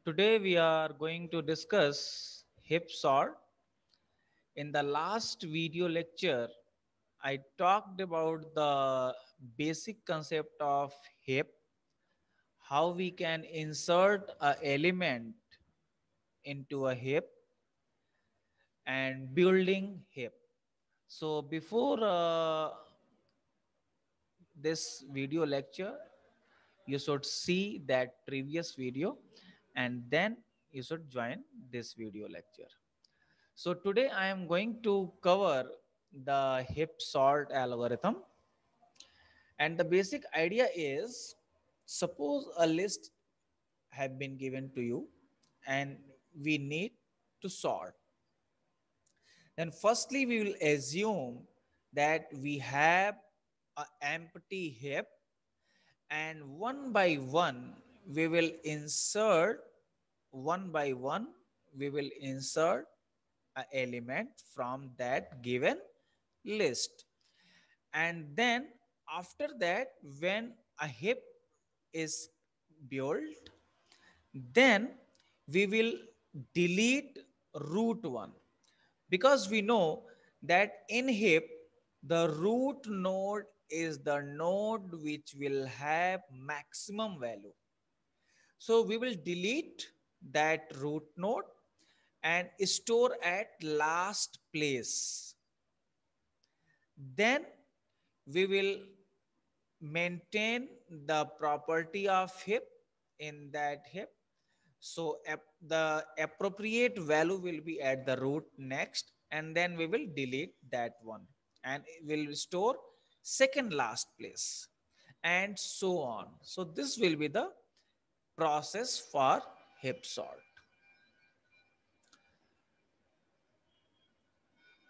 Today we are going to discuss hip sort. In the last video lecture, I talked about the basic concept of hip, how we can insert a element into a hip and building hip. So before this video lecture, you should see that previous video and then you should join this video lecture. So today I am going to cover the hip sort algorithm, and the basic idea is, suppose a list have been given to you and we need to sort. Then firstly we will assume that we have an empty hip, and one by one we will insert one by one we will insert an element from that given list. And then after that, when a hip is built, then we will delete root one, because we know that in hip the root node is the node which will have maximum value. So we will delete that root node and store at last place. Then we will maintain the property of hip in that hip. So the appropriate value will be at the root next, and then we will delete that one and it will store second last place, and so on. So this will be the process for hip sort.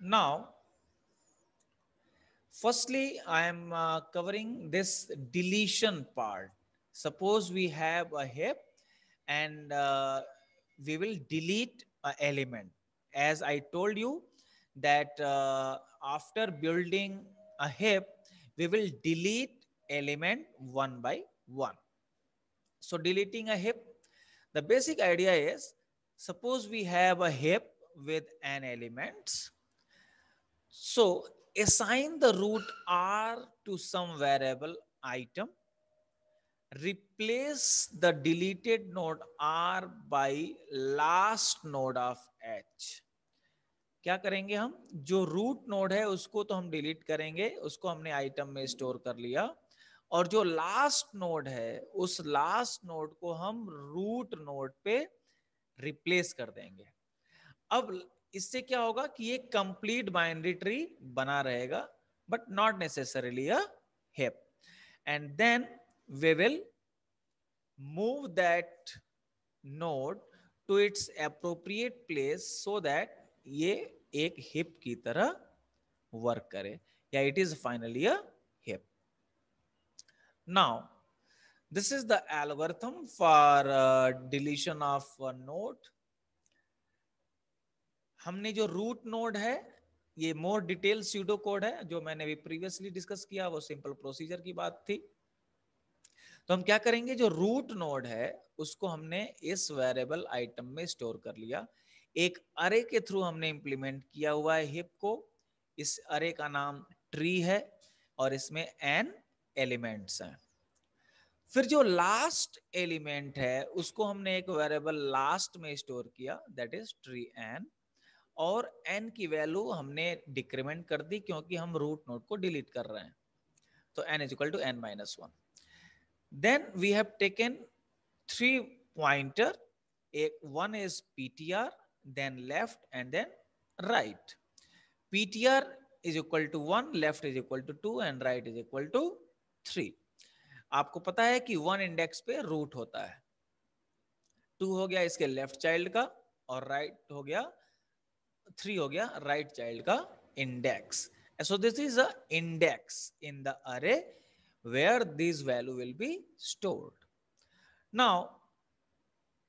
Now, firstly, I am covering this deletion part. Suppose we have a hip and we will delete an element. As I told you that after building a hip, we will delete element one by one. So deleting a hip, the basic idea is, suppose we have a hip with n elements. So assign the root r to some variable item. Replace the deleted node r by last node of h. क्या करेंगे हम, जो root node है उसको तो हम delete करेंगे, उसको हमने आइटम में स्टोर कर लिया, और जो लास्ट नोड है उस लास्ट नोड को हम रूट नोड पे रिप्लेस कर देंगे. अब इससे क्या होगा कि ये कंप्लीट बाइनरी ट्री बना रहेगा, but not necessarily a heap. And then we will move that node to its appropriate place so that ये एक हिप की तरह वर्क करे, या it is finally a hip. Now this is the algorithm for deletion of a node. हमने जो root node है, ये मोर डिटेल स्यूडो कोड है, जो मैंने भी प्रीवियसली डिस्कस किया, वो सिंपल प्रोसीजर की बात थी. तो हम क्या करेंगे, जो रूट नोड है उसको हमने इस वेरिएबल आइटम में स्टोर कर लिया. एक अरे के थ्रू हमने इंप्लीमेंट किया हुआ है हिप को. इस अरे का नाम ट्री है और इसमें n एलिमेंट्स हैं. फिर जो लास्ट एलिमेंट है उसको हमने एक वेरिएबल लास्ट में स्टोर किया, दैट इज ट्री n. और n की वैल्यू हमने डिक्रीमेंट कर दी क्योंकि हम रूट नोड को डिलीट कर रहे हैं. तो n is equal to n-1. Then we have taken 3 pointer. One is PTR, then left, and then right. PTR is equal to 1, left is equal to 2, and right is equal to 3. आपको पता है कि 1 index पे root होता है, 2 हो गया इसके लेफ्ट चाइल्ड का, और राइट हो गया 3 हो गया राइट चाइल्ड का index. So this is a index in the array where this value will be stored. Now,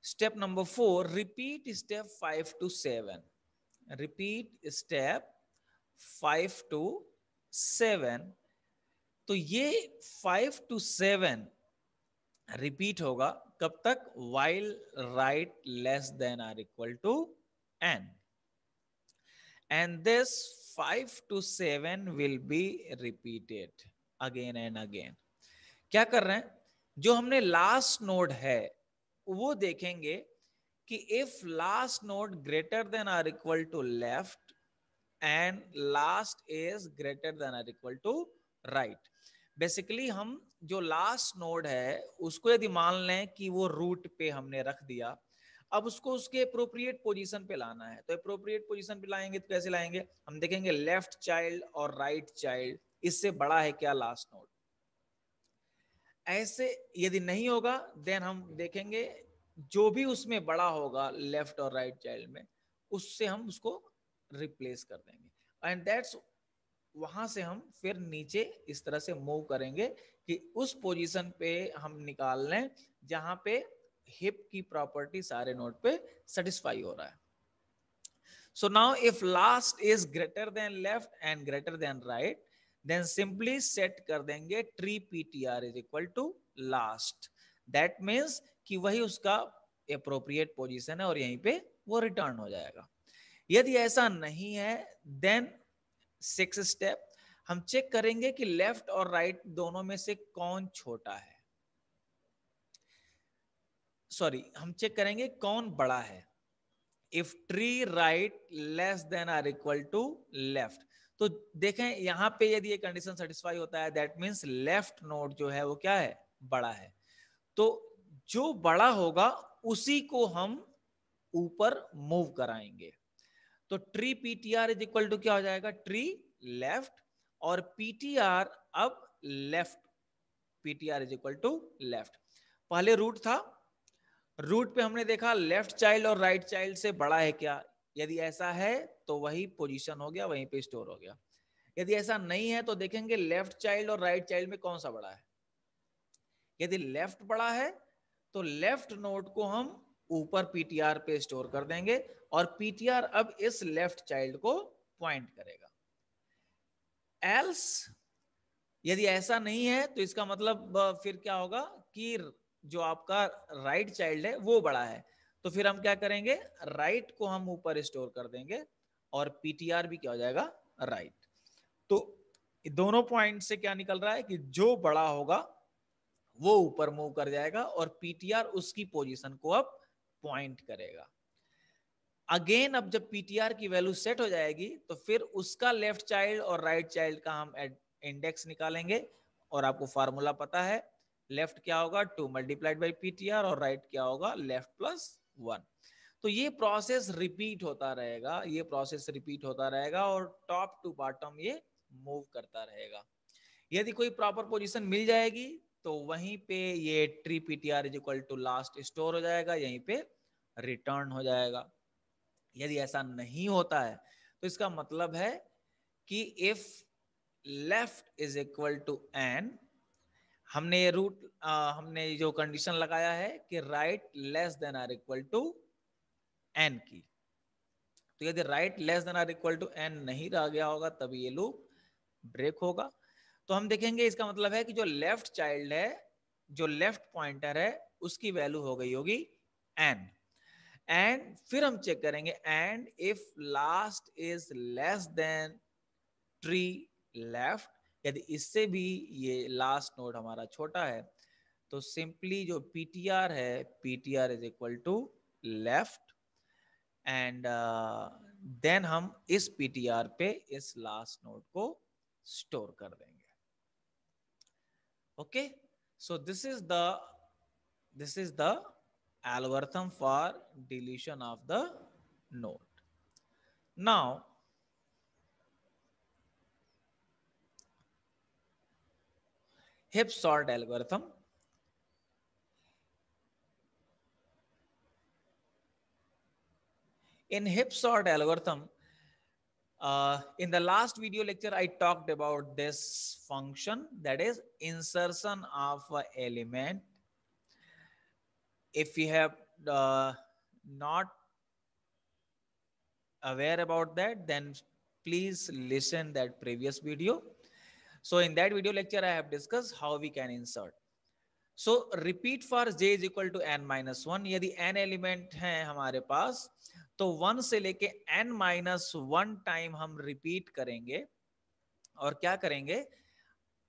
step number 4, repeat step 5 to 7. Repeat step 5 to 7. तो ये 5 to 7 रिपीट होगा कब तक? while right less than or equal to n, and this 5 to 7 will be repeated again and again. क्या कर रहे हैं? जो हमने लास्ट नोड है वो देखेंगे कि if last node greater than or equal to left and last is greater than or equal to right, basically हम जो लास्ट नोड है उसको यदि मान लें कि वो रूट पे हमने रख दिया, अब उसको उसके अप्रोप्रिएट पोजीशन पे लाना है। तो अप्रोप्रिएट पोजीशन पे लाएंगे तो कैसे लाएंगे? हम देखेंगे लेफ्ट चाइल्ड और राइट चाइल्ड इससे बड़ा है क्या लास्ट नोड। ऐसे यदि नहीं होगा देन हम देखेंगे जो भी उसमें बड़ा होगा लेफ्ट और राइट चाइल्ड में उससे हम उसको रिप्लेस कर देंगे एंड दैट्स वहां से हम फिर नीचे इस तरह से मूव करेंगे कि उस पोजीशन पे हम निकाल लें जहां पे हिप की प्रॉपर्टी सारे नोड पे सेटिस्फाई हो रहा है। So now if last is greater than left and greater than right, then simply set कर देंगे tree PTR is equal to last. That means कि वही उसका एप्रोप्रिएट पोजीशन है और यहीं पे वो रिटर्न हो जाएगा। यदि ऐसा नहीं है देन 6 स्टेप हम चेक करेंगे कि लेफ्ट और राइट दोनों में से कौन छोटा है, सॉरी हम चेक करेंगे कौन बड़ा है। If tree right less than or equal to left, तो देखें यहां पे यदि ये कंडीशन सेटिस्फाई होता है दैट मींस लेफ्ट नोड जो है वो क्या है? बड़ा है। तो जो बड़ा होगा उसी को हम ऊपर मूव कराएंगे। तो tree PTR is equal to क्या हो जाएगा? ट्री लेफ्ट और पीटीआर अब left, PTR is equal to left. पहले रूट था, रूट पे हमने देखा लेफ्ट चाइल्ड और राइट चाइल्ड से बड़ा है क्या? यदि ऐसा है तो वही पोजीशन हो गया, वहीं पे स्टोर हो गया। यदि ऐसा नहीं है तो देखेंगे लेफ्ट चाइल्ड और राइट चाइल्ड में कौन सा बड़ा है। यदि लेफ्ट बड़ा है तो लेफ्ट नोड को हम ऊपर पीटीआर पे स्टोर कर देंगे और पीटीआर अब इस लेफ्ट चाइल्ड को पॉइंट करेगा। एल्स यदि ऐसा नहीं है तो इसका मतलब फिर क्या होगा कि जो आपका राइट चाइल्ड है वो बड़ा है, तो फिर हम क्या करेंगे? राइट को हम ऊपर स्टोर कर देंगे और पीटीआर भी क्या हो जाएगा? राइट। तो दोनों पॉइंट से क्या निकल रहा है कि जो बड़ा होगा वो ऊपर मूव कर जाएगा और पीटीआर उसकी पोजीशन को अब पॉइंट करेगा। अगेन अब जब पीटीआर की वैल्यू सेट हो जाएगी तो फिर उसका लेफ्ट चाइल्ड और राइट चाइल्ड का हम इंडेक्स निकालेंगे और आपको फार्मूला पता है, लेफ्ट क्या होगा? 2 मल्टीप्लाइड बाई पीटीआर और राइट क्या होगा? Left plus 1। तो ये प्रोसेस रिपीट होता रहेगा, ये प्रोसेस रिपीट होता रहेगा और टॉप टू बॉटम ये मूव करता रहेगा। यदि कोई प्रॉपर पोजीशन मिल जाएगी तो वहीं पे ये tree PTR is equal to last store हो जाएगा, यहीं पे रिटर्न हो जाएगा। यदि ऐसा नहीं होता है तो इसका मतलब है कि if left is equal to N, हमने ये रूट हमने जो कंडीशन लगाया है कि right less than or equal to N की, तो यदि right less than or equal to N नहीं रह गया होगा तभी ये लूप ब्रेक होगा। तो हम देखेंगे इसका मतलब है कि जो लेफ्ट चाइल्ड है, जो लेफ्ट पॉइंटर है, उसकी वैल्यू हो गई होगी एन। एंड फिर हम चेक करेंगे and if last is less than tree left, यदि इससे भी ये लास्ट नोड हमारा छोटा है तो सिंपली जो पीटीआर है, PTR is equal to left and then हम इस पीटीआर पे इस लास्ट नोड को स्टोर कर देंगे। Okay, so this is the algorithm for deletion of the node. Now heap sort algorithm. In heap sort algorithm, in the last video lecture I talked about this function, that is insertion of an element. If you have not aware about that, then please listen that previous video. So in that video lecture I have discussed how we can insert. So repeat for j is equal to n minus one. यदि n element है हमारे पास तो 1 से लेके n minus one time हम repeat करेंगे। और क्या करेंगे,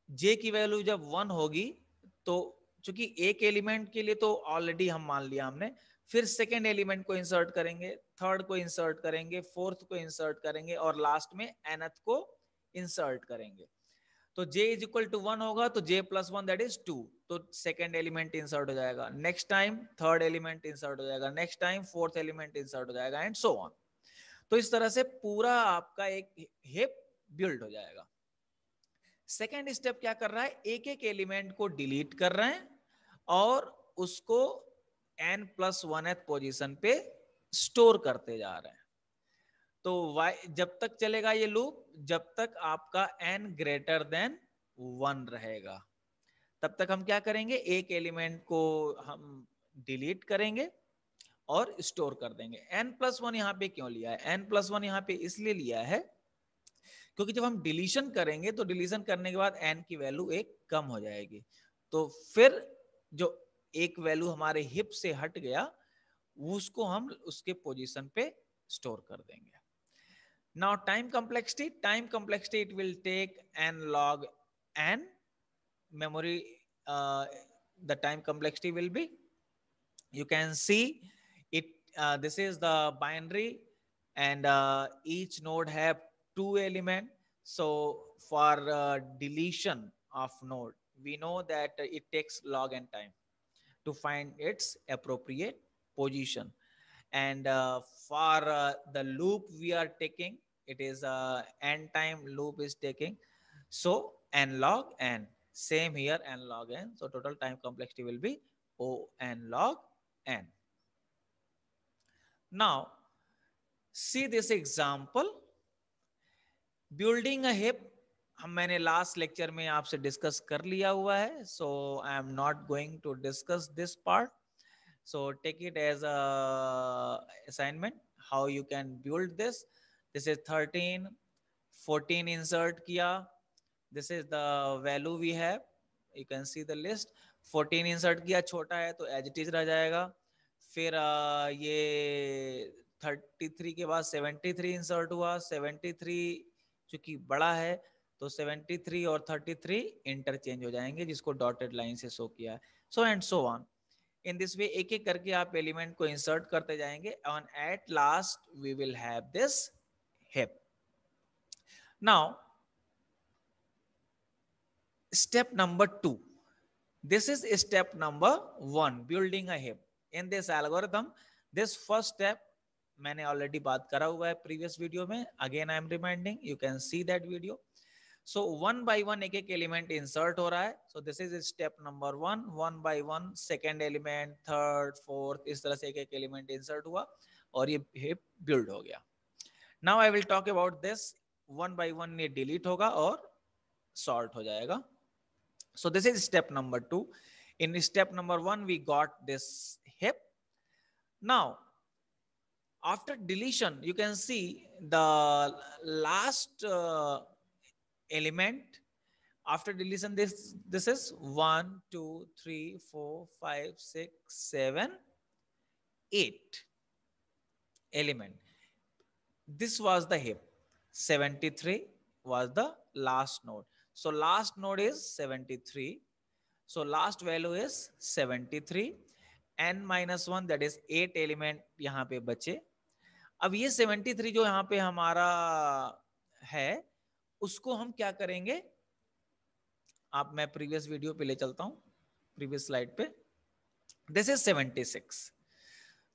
j की वैल्यू जब 1 होगी तो चूंकि एक एलिमेंट के लिए तो ऑलरेडी हम मान लिया हमने, फिर सेकेंड एलिमेंट को इंसर्ट करेंगे, थर्ड को इंसर्ट करेंगे, फोर्थ को इंसर्ट करेंगे और लास्ट में nth को इंसर्ट करेंगे। तो j इज इक्वल टू 1 होगा तो j plus one that is 2, तो सेकेंड एलिमेंट इंसर्ट हो जाएगा, next time third element insert हो जाएगा, next time fourth element insert हो जाएगा एंड सो ऑन। तो इस तरह से पूरा आपका एक हिप बिल्ड हो जाएगा। सेकेंड स्टेप क्या कर रहा है, एक एक एलिमेंट को डिलीट कर रहे हैं और उसको n प्लस वन पोजीशन पे स्टोर करते जा रहे हैं। तो y जब तक चलेगा ये लूप, जब तक आपका n ग्रेटर देन 1 रहेगा, तब तक हम क्या करेंगे, एक एलिमेंट को हम डिलीट करेंगे और स्टोर कर देंगे। n प्लस वन यहाँ पे क्यों लिया है, n प्लस वन यहाँ पे इसलिए लिया है क्योंकि जब हम डिलीशन करेंगे तो डिलीशन करने के बाद n की वैल्यू एक कम हो जाएगी, तो फिर जो एक वैल्यू हमारे हिप से हट गया उसको हम उसके पोजीशन पे स्टोर कर देंगे। Now time complexity it will take n log n memory. The time complexity will be, you can see it, this is the binary and each node have 2 element. So for deletion of node we know that it takes log n time to find its appropriate position. And for the loop we are taking, it is n time loop is taking, so n log n, same here n log n, so total time complexity will be o n log n. Now see this example, building a hip हम मैंने last lecture में आपसे discuss कर लिया हुआ है, so I am not going to discuss this part. So take it as a assignment how you can build this. This is 13, 14 insert किया. This is the value we have. You can see the list. 14 insert किया, छोटा है तो as it is रह जाएगा. फिर ये 33 के बाद 73 insert हुआ. 73 चूंकि बड़ा है तो 73 और 33 इंटरचेंज हो जाएंगे जिसको डॉटेड लाइन से शो किया है. So and so on. In this way एक एक करके आप एलिमेंट को इंसर्ट करते जाएंगे और at last we will have this heap. Now step number 2, this is step number 1, building a heap. In this algorithm this first step मैंने already बात करा हुआ है प्रीवियस वीडियो में. Again I am reminding, you can see that video. So one by one एक एक element insert हो रहा है. So this is step number 1, one by one second element, third, fourth, इस तरह से एक एक एलिमेंट इंसर्ट हुआ और ये हिप बिल्ड हो गया. Now I will talk about this. One by one ये डिलीट होगा और सॉर्ट हो जाएगा. So this is step number 2. In step number 1 we got this hip. Now after deletion you can see the last element after deletion. This is 1 2 3 4 5 6 7 8 element. This was the heap. 73 was the last node, so last node is 73, so last value is 73. n minus 1 that is 8 element यहाँ पे बचे. अब ये 73 जो यहाँ पे हमारा है उसको हम क्या करेंगे, आप मैं प्रीवियस वीडियो पे ले चलता हूं, प्रीवियस स्लाइड पे. This is 76.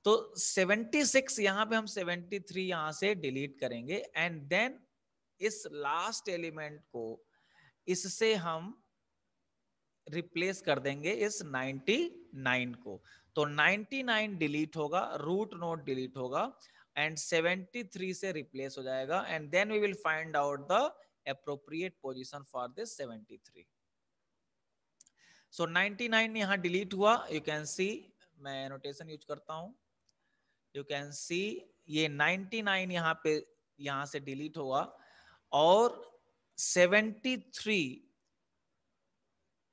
तो 76 यहां पे हम 73 यहां से डिलीट करेंगे एंड देन इस लास्ट एलिमेंट को इससे हम रिप्लेस कर देंगे इस 99 को. तो 99 डिलीट होगा, रूट नोड डिलीट होगा एंड 73 से रिप्लेस हो जाएगा and then we will find out the appropriate position for this 73. So 99 यहाँ डिलीट हुआ. यू कैन सी, मैं नोटेशन यूज करता हूं. यू कैन सी ये 99 यहाँ पे यहाँ से डिलीट हुआ और 73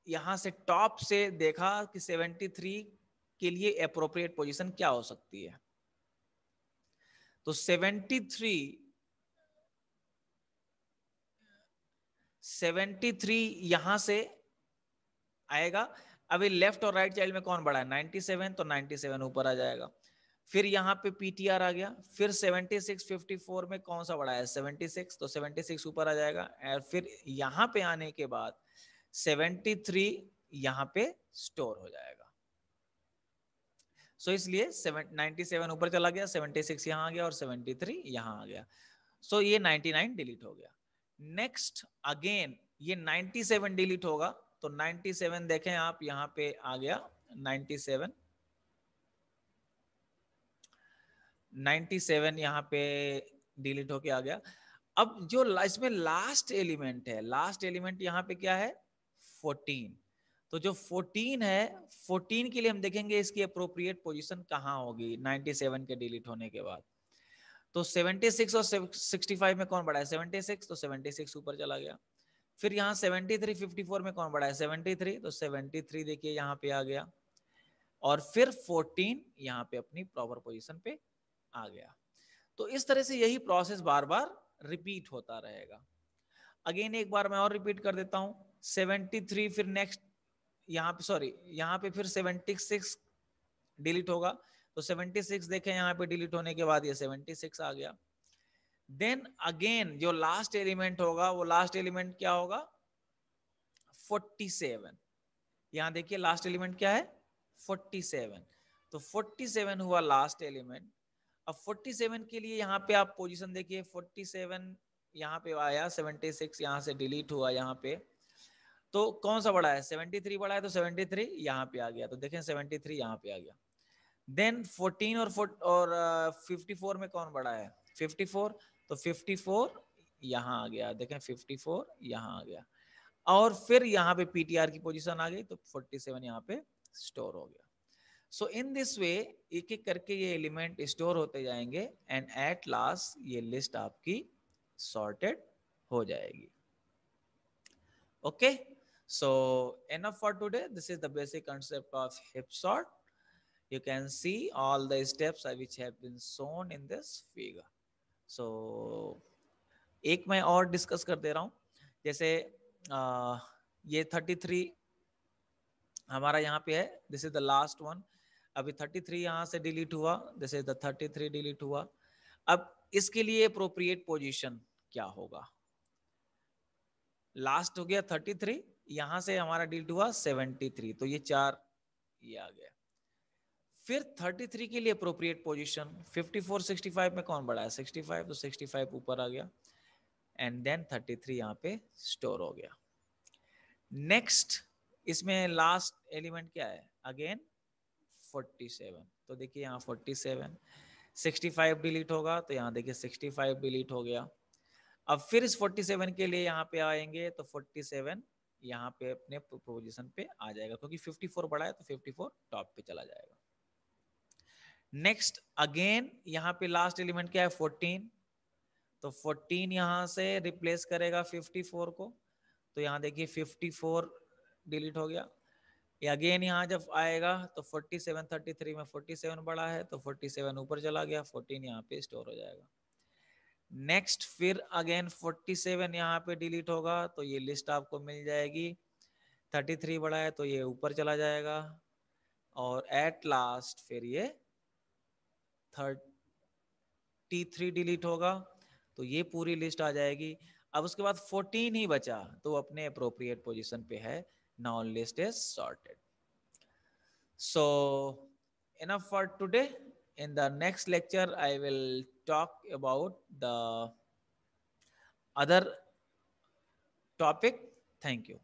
यहां से टॉप से देखा कि 73 के लिए अप्रोप्रिएट पोजीशन क्या हो सकती है। तो 73 यहां से आएगा। अभी लेफ्ट और राइट चाइल्ड में कौन बड़ा है, 97, तो 97 ऊपर आ जाएगा। फिर यहाँ पे पीटीआर आ गया। फिर 76 54 में कौन सा बड़ा है, 76, तो 76 ऊपर आ जाएगा। और फिर यहाँ पे आने के बाद 73 यहाँ पे स्टोर हो जाएगा। सो इसलिए 97 ऊपर चला गया, 76 यहाँ आ गया और 73 यहाँ आ गया। सो ये 99 डिलीट हो गया। नेक्स्ट अगेन ये 97 डिलीट होगा, तो 97 देखें आप यहाँ पे आ गया 97 यहाँ पे डिलीट होके आ गया। अब जो इसमें लास्ट एलिमेंट है, लास्ट एलिमेंट यहाँ पे क्या है, 14। तो जो 14 है, 14 के लिए हम देखेंगे इसकी अप्रोप्रिएट पोजीशन कहाँ होगी 97 के डिलीट होने के बाद। तो 76 और 65 में कौन बड़ा है, 76, तो 76 ऊपर चला गया। फिर यहाँ 73 54 में कौन बड़ा है, 73, तो 73 देखिए यहाँ पे आ गया। और फिर 14 यहाँ पे अपनी प्रॉपर पोजीशन पे आ गया। तो इस तरह से यही प्रोसेस बार बार रिपीट होता रहेगा। अगेन एक बार मैं और रिपीट कर देता हूं, 73 फिर नेक्स्ट यहाँ पे, सॉरी यहाँ पे फिर 76 डिलीट होगा। तो 76 देखें यहाँ पे डिलीट होने के बाद ये 76 आ गया। देन अगेन जो लास्ट एलिमेंट होगा, वो लास्ट एलिमेंट क्या होगा, 47। यहां देखिए लास्ट एलिमेंट क्या है, 47। तो 47 हुआ लास्ट एलिमेंट। अब 47 के लिए यहाँ पे आप पोजीशन देखिए, 47 यहाँ पे आया, 76 यहाँ से डिलीट हुआ यहाँ पे। तो कौन सा बड़ा है, 73 बड़ा है, तो 73 यहाँ पे आ गया। तो देखें 73 यहाँ पे आ गया। देन 14 और 54 में कौन बड़ा है, 54, तो 54 यहाँ आ गया। देखें 54 यहाँ आ गया। और फिर यहाँ पे पीटीआर की पोजीशन आ गई, तो 47 यहाँ पे स्टोर हो गया। सो इन दिस वे एक एक करके ये एलिमेंट स्टोर होते जाएंगे एंड एट लास्ट ये लिस्ट आपकी सॉर्टेड हो जाएगी। Okay, so enough for today. This is the basic concept of heap sort. You can see all the steps which have been shown in this figure. So एक मैं और discuss कर दे रहा हूं, जैसे ये 33 हमारा यहाँ पे है, this is the last one. अभी 33 यहाँ से डिलीट हुआ, दिस इज द 33 डिलीट हुआ। अब इसके लिए अप्रोप्रिएट पोजीशन क्या होगा, लास्ट हो गया 33, यहां से हमारा डिलीट हुआ 73, तो ये 4 ये आ गया। फिर 33 के लिए अप्रोप्रिएट पोजीशन 54 65 में कौन बड़ा है, 65, तो 65 ऊपर आ गया। एंड देन 33 यहाँ पे स्टोर हो गया। नेक्स्ट इसमें लास्ट एलिमेंट क्या है, अगेन 47। तो देखिए यहाँ 47, 65 डिलीट होगा, तो यहाँ देखिए 65 डिलीट हो गया। अब फिर इस 47 के लिए यहाँ पे आएंगे, तो 47 यहाँ पे अपने पोजीशन पे आ जाएगा, क्योंकि 54 बड़ा है तो 54 टॉप पे चला जाएगा। नेक्स्ट अगेन यहाँ पे लास्ट एलिमेंट क्या है, 14, तो 14 यहाँ से रिप्लेस करेगा 54 को, तो यहाँ देखिए 54 डिलीट हो गया। अगेन यहाँ जब आएगा तो 47 33 में 47 बड़ा है, तो 47 ऊपर चला गया, 14 यहाँ पे स्टोर हो जाएगा। नेक्स्ट फिर अगेन 47 यहाँ पे डिलीट होगा, तो ये लिस्ट आपको मिल जाएगी। 33 बड़ा है तो ये ऊपर चला जाएगा, और एट लास्ट फिर ये 33 डिलीट होगा, तो ये पूरी लिस्ट आ जाएगी। अब उसके बाद 14 ही बचा, तो अपने अप्रोप्रिएट पोजीशन पे है। Now list is sorted. So enough for today. In the next lecture, I will talk about the other topic. Thank you.